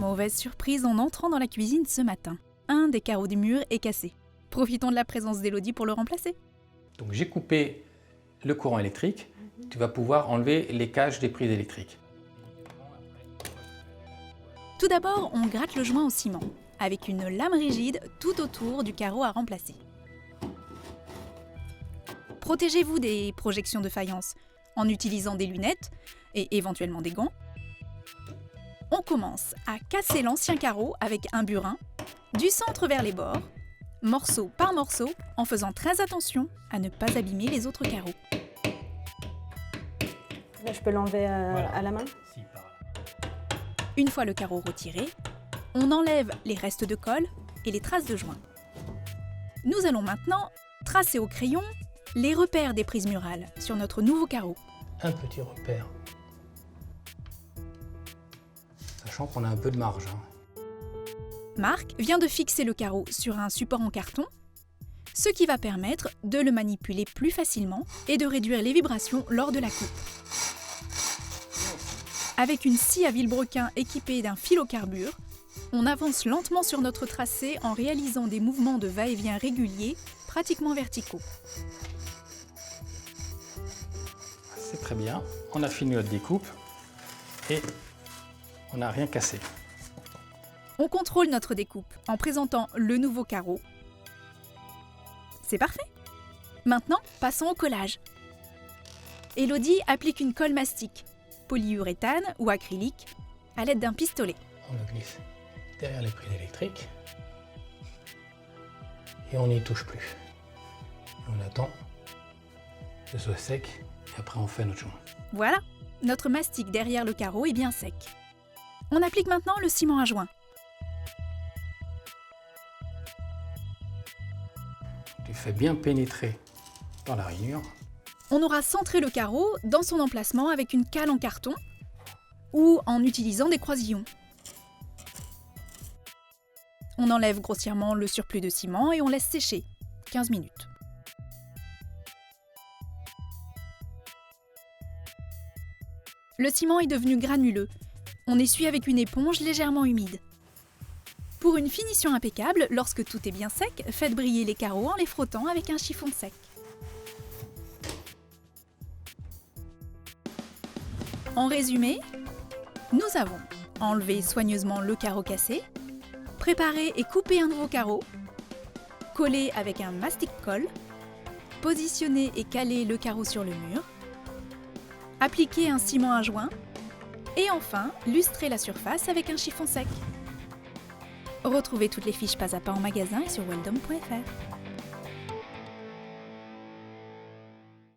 mauvaise surprise en entrant dans la cuisine ce matin. Un des carreaux du mur est cassé. Profitons de la présence d'Élodie pour le remplacer. Donc j'ai coupé le courant électrique. Tu vas pouvoir enlever les cages des prises électriques. Tout d'abord, on gratte le joint au ciment, avec une lame rigide tout autour du carreau à remplacer. Protégez-vous des projections de faïence en utilisant des lunettes et éventuellement des gants. On commence à casser l'ancien carreau avec un burin, du centre vers les bords, morceau par morceau, en faisant très attention à ne pas abîmer les autres carreaux. Là, je peux l'enlever à la main? Une fois le carreau retiré, on enlève les restes de colle et les traces de joint. Nous allons maintenant tracer au crayon les repères des prises murales sur notre nouveau carreau. Un petit repère. Sachant qu'on a un peu de marge. Marc vient de fixer le carreau sur un support en carton, ce qui va permettre de le manipuler plus facilement et de réduire les vibrations lors de la coupe. Avec une scie à vilebrequin équipée d'un fil au carbure, on avance lentement sur notre tracé en réalisant des mouvements de va-et-vient réguliers, pratiquement verticaux. C'est très bien. On a fini notre découpe et on n'a rien cassé. On contrôle notre découpe en présentant le nouveau carreau. C'est parfait. Maintenant, passons au collage. Élodie applique une colle mastic, polyuréthane ou acrylique, à l'aide d'un pistolet. On le glisse derrière les prises électriques et on n'y touche plus. On attend que ce soit sec et après on fait notre joint. Voilà, notre mastic derrière le carreau est bien sec. On applique maintenant le ciment à joint. Tu fais bien pénétrer dans la rainure. On aura centré le carreau dans son emplacement avec une cale en carton ou en utilisant des croisillons. On enlève grossièrement le surplus de ciment et on laisse sécher 15 minutes. Le ciment est devenu granuleux. On essuie avec une éponge légèrement humide. Pour une finition impeccable, lorsque tout est bien sec, faites briller les carreaux en les frottant avec un chiffon sec. En résumé, nous avons enlevé soigneusement le carreau cassé, préparé et coupé un nouveau carreau, collé avec un mastic-colle, positionné et calé le carreau sur le mur, appliqué un ciment à joint et enfin lustré la surface avec un chiffon sec. Retrouvez toutes les fiches pas à pas en magasin et sur weldom.fr.